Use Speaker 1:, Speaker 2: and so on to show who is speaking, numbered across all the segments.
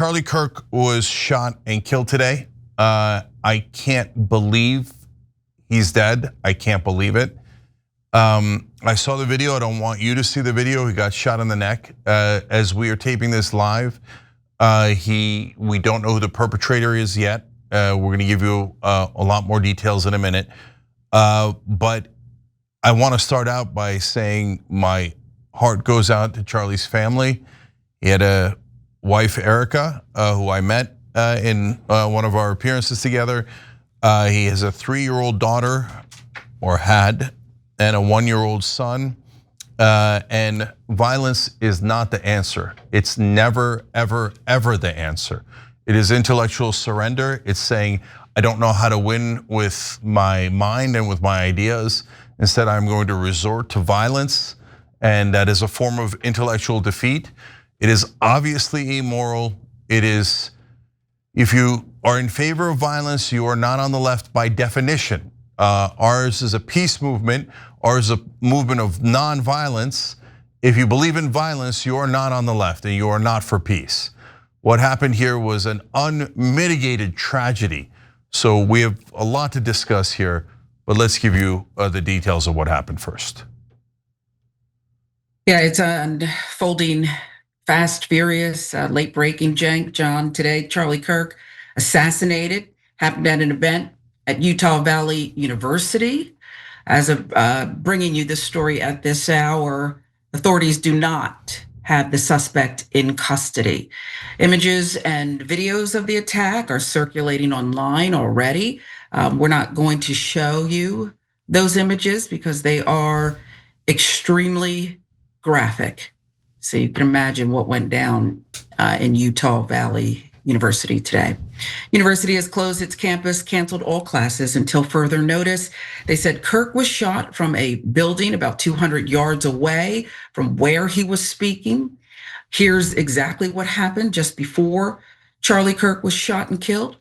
Speaker 1: Charlie Kirk was shot and killed today. I can't believe he's dead. I can't believe it. I saw the video. I don't want you to see the video. He got shot in the neck. As we are taping this live, we don't know who the perpetrator is yet. We're going to give you a lot more details in a minute. But I want to start out by saying my heart goes out to Charlie's family. He had a wife, Erica, who I met in one of our appearances together. He has a 3-year-old daughter, or had, and a 1-year-old son. And violence is not the answer. It's never, ever, ever the answer. It is intellectual surrender. It's saying, I don't know how to win with my mind and with my ideas. Instead, I'm going to resort to violence, and that is a form of intellectual defeat. It is obviously immoral. It is, if you are in favor of violence, you are not on the left by definition. Ours is a peace movement. Ours is a movement of non-violence. If you believe in violence, you are not on the left and you are not for peace. What happened here was an unmitigated tragedy. So we have a lot to discuss here, but let's give you the details of what happened first.
Speaker 2: Yeah, it's unfolding fast, furious, late breaking, John, today. Charlie Kirk assassinated, happened at an event at Utah Valley University. As of bringing you this story at this hour, authorities do not have the suspect in custody. Images and videos of the attack are circulating online already. We're not going to show you those images because they are extremely graphic. So you can imagine what went down in Utah Valley University today. University has closed its campus, canceled all classes until further notice. They said Kirk was shot from a building about 200 yards away from where he was speaking. Here's exactly what happened just before Charlie Kirk was shot and killed.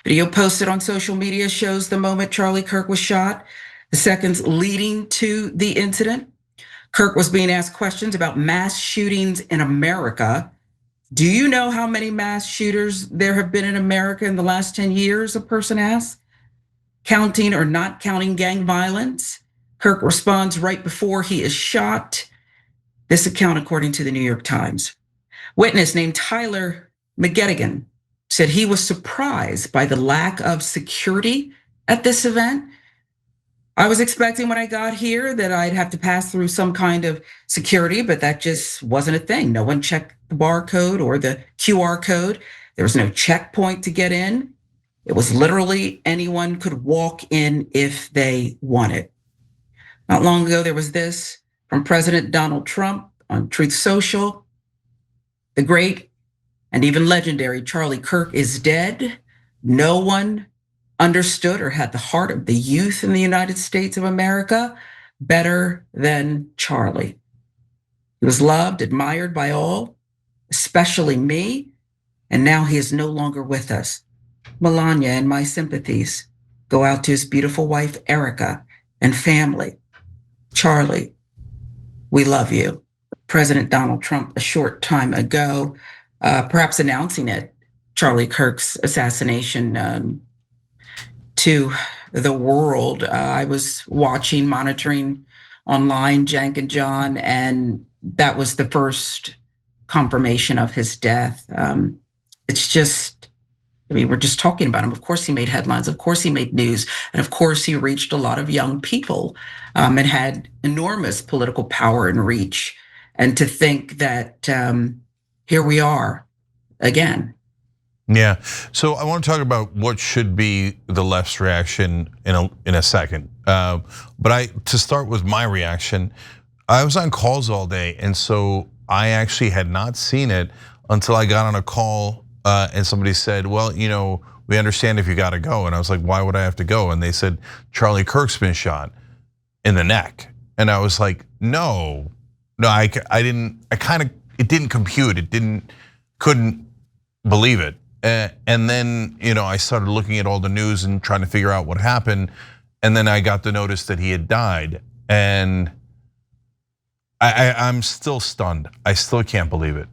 Speaker 2: Video posted on social media shows the moment Charlie Kirk was shot, the seconds leading to the incident. Kirk was being asked questions about mass shootings in America. Do you know how many mass shooters there have been in America in the last 10 years, a person asked? Counting or not counting gang violence? Kirk responds right before he is shot. This account, according to the New York Times. Witness named Tyler McGettigan said he was surprised by the lack of security at this event. I was expecting when I got here that I'd have to pass through some kind of security, but that just wasn't a thing. No one checked the barcode or the QR code. There was no checkpoint to get in. It was literally anyone could walk in if they wanted. Not long ago, there was this from President Donald Trump on Truth Social. The great and even legendary Charlie Kirk is dead. No one understood or had the heart of the youth in the United States of America better than Charlie. He was loved, admired by all, especially me, and now he is no longer with us. Melania and my sympathies go out to his beautiful wife, Erica, and family. Charlie, we love you. President Donald Trump, a short time ago, perhaps announcing it, Charlie Kirk's assassination to the world. I was watching, monitoring online, Jank and John, and that was the first confirmation of his death. It's just, I mean, we're just talking about him. Of course he made headlines, of course he made news, and of course he reached a lot of young people and had enormous political power and reach. And to think that here we are again.
Speaker 1: Yeah, so I want to talk about what should be the left's reaction in a second. But to start with my reaction, I was on calls all day, and so I actually had not seen it until I got on a call and somebody said, well, you know, we understand if you got to go. And I was like, why would I have to go? And they said, Charlie Kirk's been shot in the neck. And I was like, no, I didn't, it didn't compute. Couldn't believe it. And then, you know, I started looking at all the news and trying to figure out what happened. And then I got the notice that he had died. And I'm still stunned. I still can't believe it.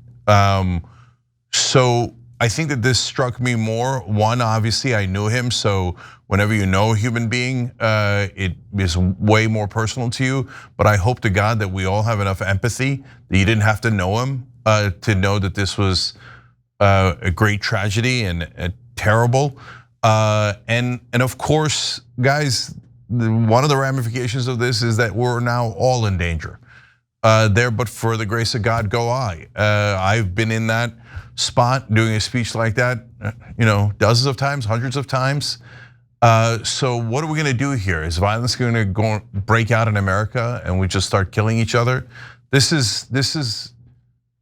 Speaker 1: So I think that this struck me more. One, obviously, I knew him, so whenever you know a human being, it is way more personal to you. But I hope to God that we all have enough empathy that you didn't have to know him to know that this was a great tragedy and terrible. And of course, guys, one of the ramifications of this is that we're now all in danger. There, but for the grace of God, go I. I've been in that spot doing a speech like that, dozens of times, hundreds of times. So what are we going to do here? Is violence going to go break out in America and we just start killing each other? This is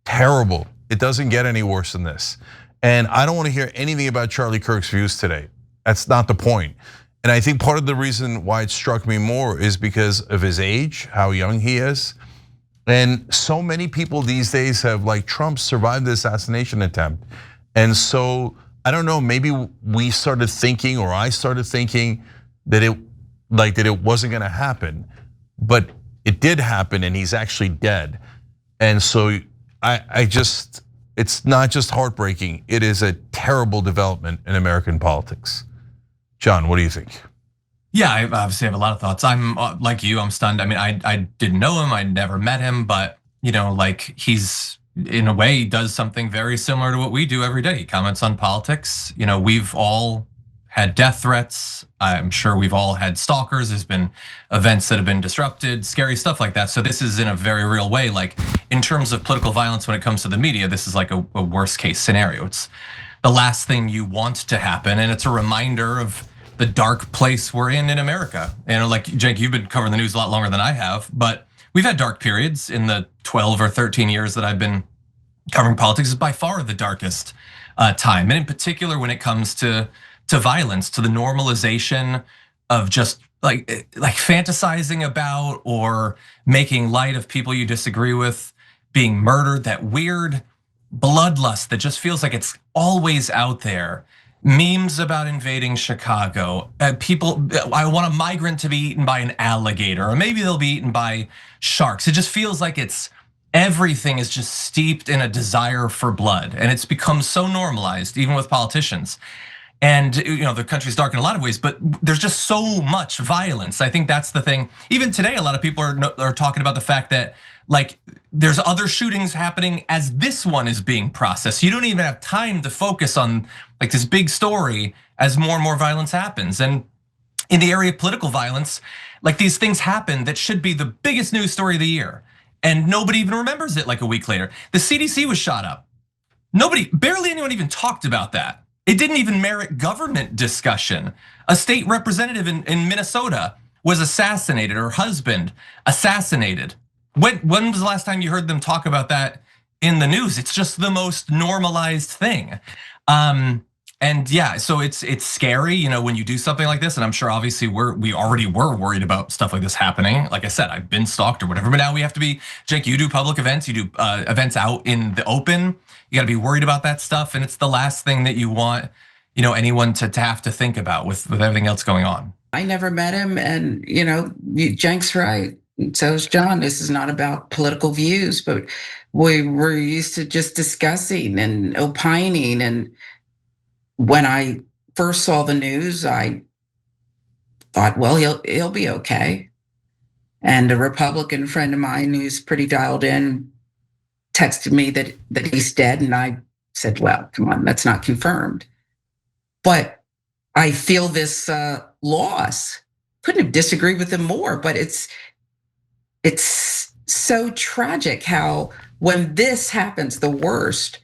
Speaker 1: terrible. It doesn't get any worse than this. And I don't want to hear anything about Charlie Kirk's views today. That's not the point. And I think part of the reason why it struck me more is because of his age, how young he is. And so many people these days have, like Trump, survived the assassination attempt. And so, I don't know, maybe we started thinking, or I started thinking that it wasn't gonna happen. But it did happen and he's actually dead. And so it's not just heartbreaking, it is a terrible development in American politics. John, what do you think?
Speaker 3: Yeah, I obviously have a lot of thoughts. I'm like you, I'm stunned. I mean, I didn't know him, I never met him, but like he's, in a way, he does something very similar to what we do every day. He comments on politics. We've all had death threats. I'm sure we've all had stalkers. There's been events that have been disrupted, scary stuff like that. So this is, in a very real way, like in terms of political violence when it comes to the media, this is like a worst case scenario. It's the last thing you want to happen, and it's a reminder of the dark place we're in America. Like Jake, you've been covering the news a lot longer than I have, but we've had dark periods in the 12 or 13 years that I've been covering politics. Is by far the darkest time, and in particular when it comes to violence, to the normalization of just like fantasizing about or making light of people you disagree with being murdered. That weird bloodlust that just feels like it's always out there. Memes about invading Chicago. People, I want a migrant to be eaten by an alligator, or maybe they'll be eaten by sharks. It just feels like everything is just steeped in a desire for blood, and it's become so normalized, even with politicians. And the country's dark in a lot of ways, but there's just so much violence. I think that's the thing. Even today, a lot of people are talking about the fact that like there's other shootings happening as this one is being processed. You don't even have time to focus on like this big story as more and more violence happens. And in the area of political violence, like these things happen that should be the biggest news story of the year, and nobody even remembers it like a week later. The CDC was shot up. Barely anyone even talked about that. It didn't even merit government discussion. A state representative in Minnesota was assassinated, her husband assassinated. When was the last time you heard them talk about that in the news? It's just the most normalized thing. And yeah, so it's scary, when you do something like this. And I'm sure obviously we already were worried about stuff like this happening. Like I said, I've been stalked or whatever, but now we have to be, Jake, you do public events, you do events out in the open. You gotta be worried about that stuff. And it's the last thing that you want, anyone to have to think about with everything else going on.
Speaker 2: I never met him, and Cenk's right. So is John. This is not about political views, but we were used to just discussing and opining. And when I first saw the news, I thought, well, he'll be okay. And a Republican friend of mine who's pretty dialed in texted me that he's dead, and I said, well, come on, that's not confirmed. But I feel this loss. Couldn't have disagreed with him more, but it's so tragic how when this happens, the worst,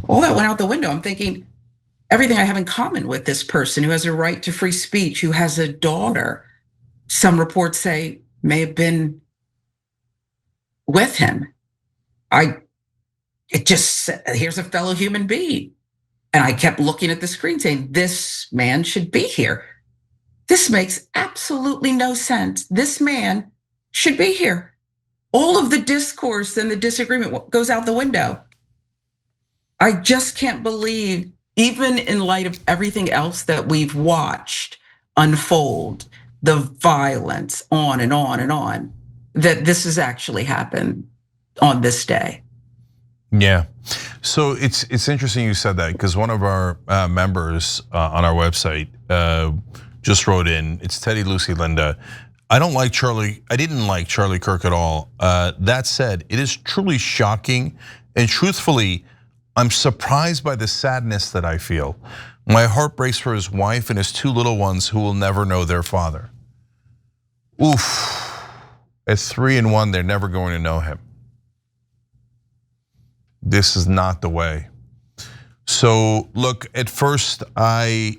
Speaker 2: all that went out the window. I'm thinking everything I have in common with this person who has a right to free speech, who has a daughter, some reports say may have been with him. Here's a fellow human being. And I kept looking at the screen saying, this man should be here. This makes absolutely no sense. This man should be here. All of the discourse and the disagreement goes out the window. I just can't believe, even in light of everything else that we've watched unfold, the violence on and on and on, that this has actually happened on this day.
Speaker 1: Yeah. So it's interesting you said that, because one of our members on our website just wrote in. It's Teddy Lucy Linda. I didn't like Charlie Kirk at all. That said, it is truly shocking, and truthfully, I'm surprised by the sadness that I feel. My heart breaks for his wife and his two little ones who will never know their father. Oof. At 3 and 1, they're never going to know him. This is not the way. So look, at first I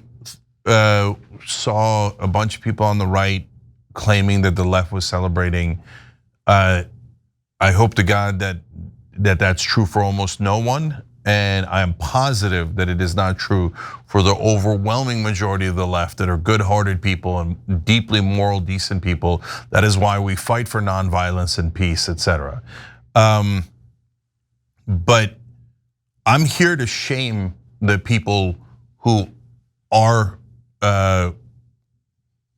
Speaker 1: saw a bunch of people on the right claiming that the left was celebrating. I hope to God that that's true for almost no one. And I am positive that it is not true for the overwhelming majority of the left that are good-hearted people and deeply moral, decent people. That is why we fight for nonviolence and peace, etc. But I'm here to shame the people who are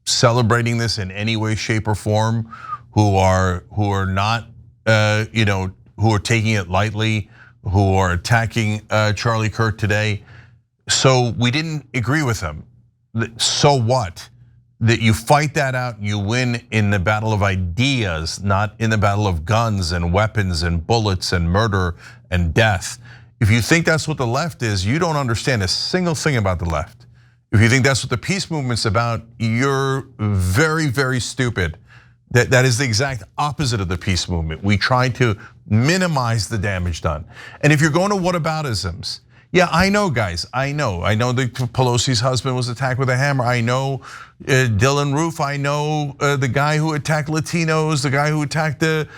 Speaker 1: celebrating this in any way, shape, or form, who are not, who are taking it lightly, who are attacking Charlie Kirk today. So we didn't agree with them. So what? That you fight that out and you win in the battle of ideas, not in the battle of guns and weapons and bullets and murder and death. If you think that's what the left is, you don't understand a single thing about the left. If you think that's what the peace movement's about, you're very, very stupid. That is the exact opposite of the peace movement. We try to minimize the damage done. And if you're going to whataboutisms, yeah, I know, guys. I know that Pelosi's husband was attacked with a hammer. I know Dylan Roof. I know the guy who attacked Latinos, the guy who attacked the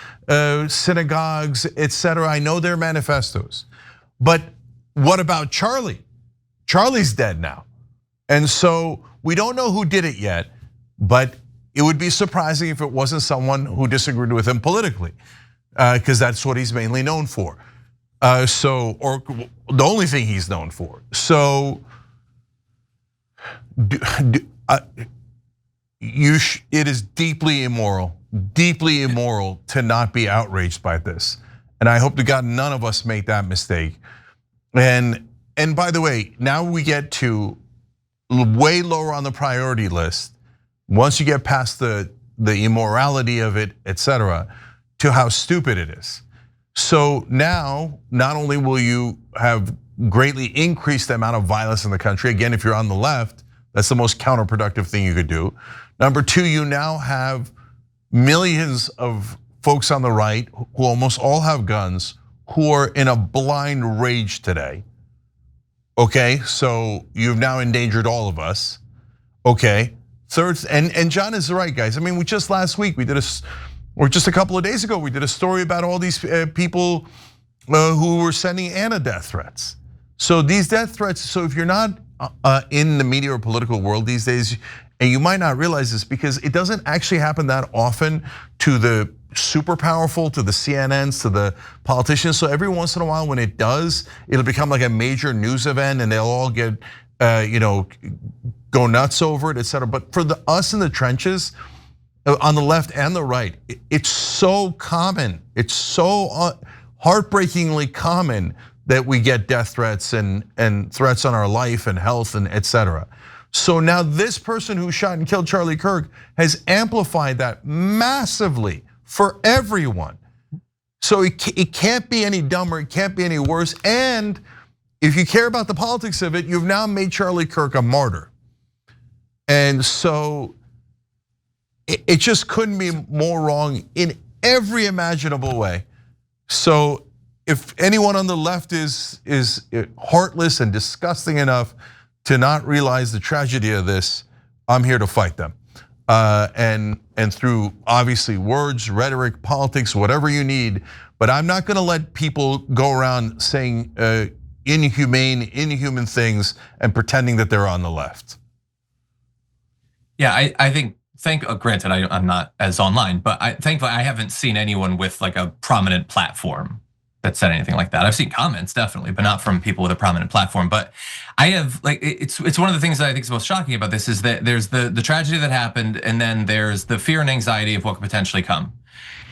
Speaker 1: synagogues, etc. I know their manifestos. But what about Charlie? Charlie's dead now. And so we don't know who did it yet, but it would be surprising if it wasn't someone who disagreed with him politically, because that's what he's mainly known for. Or the only thing he's known for. So it is deeply immoral to not be outraged by this. And I hope to God none of us make that mistake. And by the way, now we get to way lower on the priority list. Once you get past the immorality of it, etc., to how stupid it is. So now, not only will you have greatly increased the amount of violence in the country, again, if you're on the left, that's the most counterproductive thing you could do. Number two, you now have millions of folks on the right who almost all have guns, who are in a blind rage today. Okay, so you've now endangered all of us. Okay, third, and John is right, guys. I mean, we just last week or just a couple of days ago, we did a story about all these people who were sending Anna death threats. So these death threats. So if you're not in the media or political world these days, and you might not realize this because it doesn't actually happen that often to the super powerful, to the CNNs, to the politicians. So every once in a while when it does, it'll become like a major news event and they'll all get, go nuts over it, etc. But for us in the trenches, on the left and the right, it's so common. It's so heartbreakingly common that we get death threats and threats on our life and health and etc. So now this person who shot and killed Charlie Kirk has amplified that massively for everyone. So it can't be any dumber, it can't be any worse. And if you care about the politics of it, you've now made Charlie Kirk a martyr. And so it just couldn't be more wrong in every imaginable way. So if anyone on the left is heartless and disgusting enough to not realize the tragedy of this, I'm here to fight them. And through obviously words, rhetoric, politics, whatever you need. But I'm not gonna let people go around saying inhuman things and pretending that they're on the left.
Speaker 3: Yeah, I think, granted, I'm not as online, but thankfully I haven't seen anyone with like a prominent platform that said anything like that. I've seen comments definitely, but not from people with a prominent platform. But I have it's one of the things that I think is most shocking about this is that there's the tragedy that happened, and then there's the fear and anxiety of what could potentially come.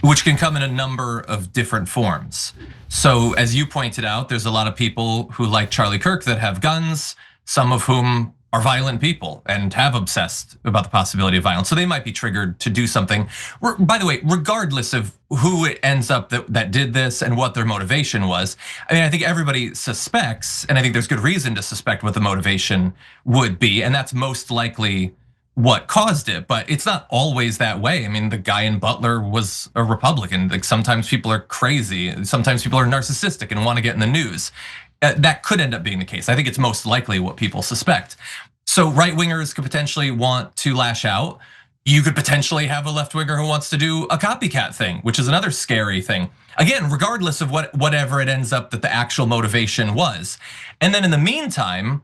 Speaker 3: which can come in a number of different forms. So as you pointed out, there's a lot of people who like Charlie Kirk that have guns, some of whom are violent people and have obsessed about the possibility of violence. So they might be triggered to do something. By the way, regardless of who it ends up that did this and what their motivation was, I mean, I think everybody suspects, and I think there's good reason to suspect what the motivation would be, and that's most likely what caused it, but it's not always that way. I mean, the guy in Butler was a Republican. Like sometimes people are crazy, sometimes people are narcissistic and want to get in the news. That could end up being the case. I think it's most likely what people suspect. So right wingers could potentially want to lash out. You could potentially have a left winger who wants to do a copycat thing, which is another scary thing. Again, regardless of whatever it ends up that the actual motivation was. And then in the meantime,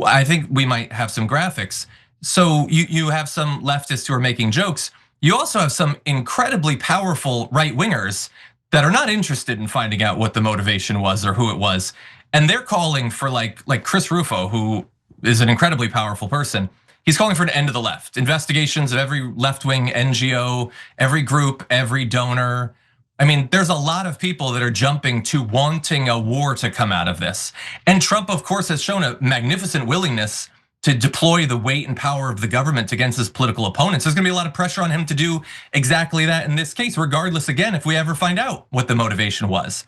Speaker 3: I think we might have some graphics. So you have some leftists who are making jokes. You also have some incredibly powerful right wingers that are not interested in finding out what the motivation was or who it was. And they're calling for like Chris Rufo, who is an incredibly powerful person. He's calling for an end to the left. Investigations of every left-wing NGO, every group, every donor. I mean, there's a lot of people that are jumping to wanting a war to come out of this. And Trump, of course, has shown a magnificent willingness to deploy the weight and power of the government against his political opponents. There's gonna be a lot of pressure on him to do exactly that in this case, regardless, again, if we ever find out what the motivation was.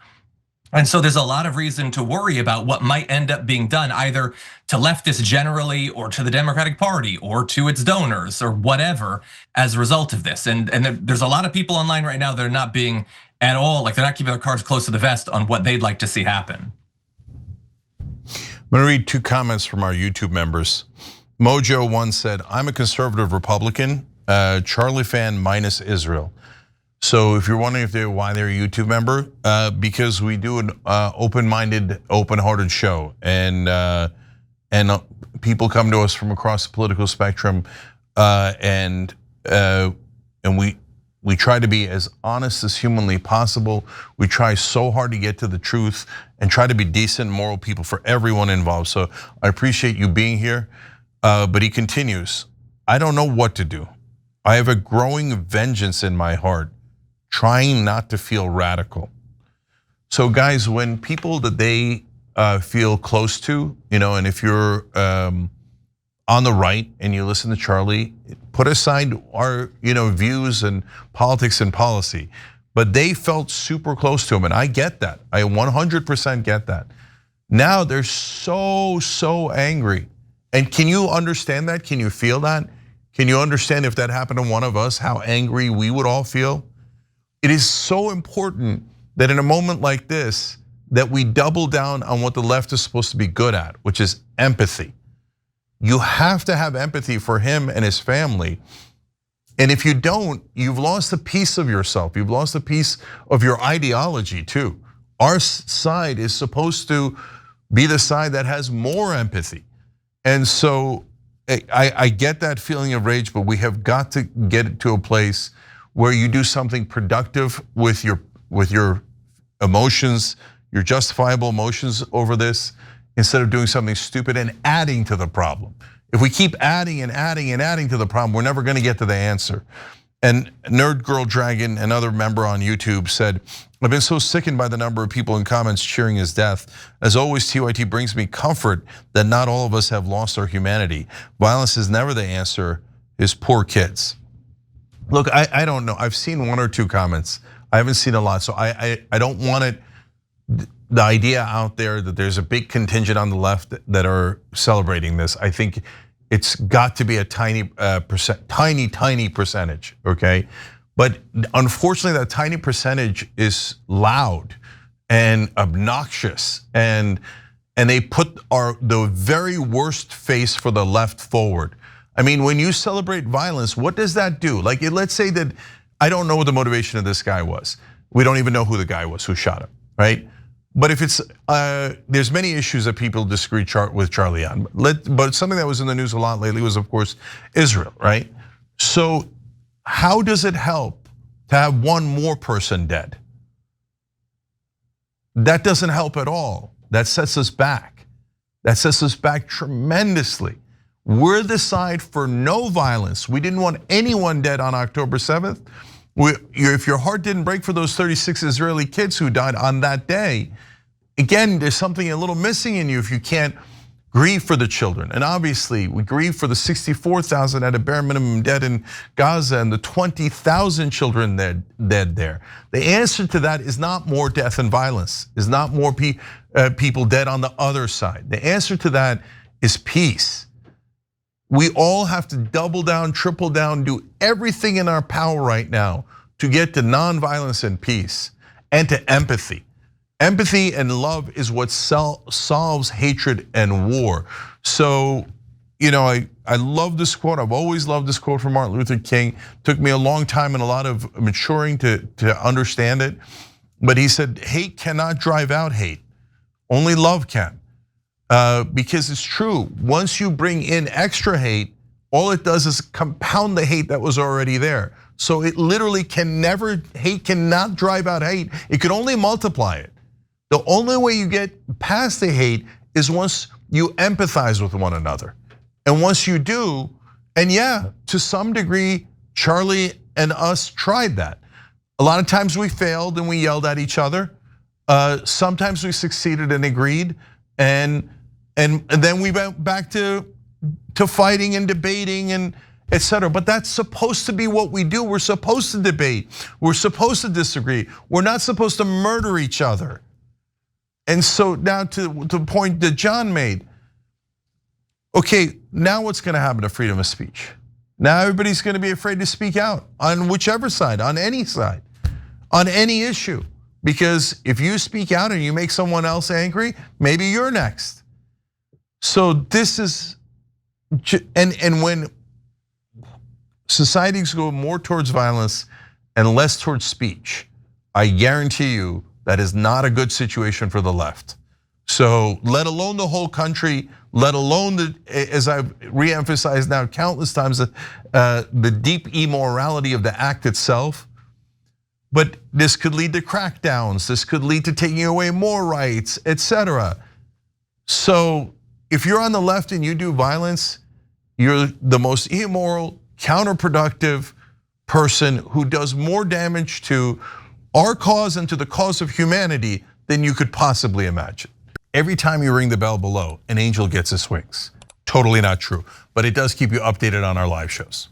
Speaker 3: And so there's a lot of reason to worry about what might end up being done, either to leftists generally or to the Democratic Party or to its donors or whatever as a result of this. And there's a lot of people online right now that are not being at all, like they're not keeping their cards close to the vest on what they'd like to see happen.
Speaker 1: I'm gonna read 2 comments from our YouTube members. Mojo1 said, I'm a conservative Republican, Charlie fan minus Israel. So if you're wondering why they're a YouTube member, because we do an open-minded, open-hearted show, and people come to us from across the political spectrum, and we try to be as honest as humanly possible. We try so hard to get to the truth and try to be decent, moral people for everyone involved. So I appreciate you being here. But he continues, I don't know what to do. I have a growing vengeance in my heart, trying not to feel radical. So guys, when people that they feel close to, and if you're on the right and you listen to Charlie, put aside our views and politics and policy, but they felt super close to him, and I get that. I 100% get that. Now they're so angry. And can you understand that? Can you feel that? Can you understand if that happened to one of us, how angry we would all feel? It is so important that in a moment like this, that we double down on what the left is supposed to be good at, which is empathy. You have to have empathy for him and his family. And if you don't, you've lost a piece of yourself. You've lost a piece of your ideology too. Our side is supposed to be the side that has more empathy. And so I get that feeling of rage, but we have got to get it to a place where you do something productive with your emotions, your justifiable emotions over this, instead of doing something stupid and adding to the problem. If we keep adding and adding and adding to the problem, we're never gonna get to the answer. And Nerd Girl Dragon, another member on YouTube, said, I've been so sickened by the number of people in comments cheering his death. As always, TYT brings me comfort that not all of us have lost our humanity. Violence is never the answer, his poor kids. Look, I don't know, I've seen 1 or 2 comments. I haven't seen a lot, so I don't want it, the idea out there that there's a big contingent on the left that are celebrating this. I think it's got to be a tiny percentage, okay? But unfortunately, that tiny percentage is loud and obnoxious, and they put the very worst face for the left forward. I mean, when you celebrate violence, what does that do? Like, let's say that, I don't know what the motivation of this guy was. We don't even know who the guy was who shot him, right? But if it's, there's many issues that people disagree with Charlie on. But something that was in the news a lot lately was, of course, Israel, right? So how does it help to have one more person dead? That doesn't help at all. That sets us back. That sets us back tremendously. We're the side for no violence. We didn't want anyone dead on October 7th. If your heart didn't break for those 36 Israeli kids who died on that day, again, there's something a little missing in you if you can't grieve for the children. And obviously, we grieve for the 64,000 at a bare minimum dead in Gaza and the 20,000 children dead there. The answer to that is not more death and violence, is not more people dead on the other side. The answer to that is peace. We all have to double down, triple down, do everything in our power right now to get to nonviolence and peace and to empathy. Empathy and love is what solves hatred and war. So, I love this quote. I've always loved this quote from Martin Luther King. Took me a long time and a lot of maturing to understand it. But he said, hate cannot drive out hate. Only love can. Because it's true, once you bring in extra hate, all it does is compound the hate that was already there. So it literally hate cannot drive out hate. It could only multiply it. The only way you get past the hate is once you empathize with one another. And once you do, and yeah, to some degree, Charlie and us tried that. A lot of times we failed and we yelled at each other. Sometimes we succeeded and agreed. And then we went back to fighting and debating and etc. But that's supposed to be what we do. We're supposed to debate. We're supposed to disagree. We're not supposed to murder each other. And so now to the point that John made, okay, now what's gonna happen to freedom of speech? Now everybody's gonna be afraid to speak out on whichever side, on any issue. Because if you speak out and you make someone else angry, maybe you're next. So this is, and when societies go more towards violence and less towards speech, I guarantee you that is not a good situation for the left. So let alone the whole country, let alone as I've reemphasized now countless times, the deep immorality of the act itself. But this could lead to crackdowns. This could lead to taking away more rights, etc. So if you're on the left and you do violence, you're the most immoral, counterproductive person who does more damage to our cause and to the cause of humanity than you could possibly imagine. Every time you ring the bell below, an angel gets his wings. Totally not true, but it does keep you updated on our live shows.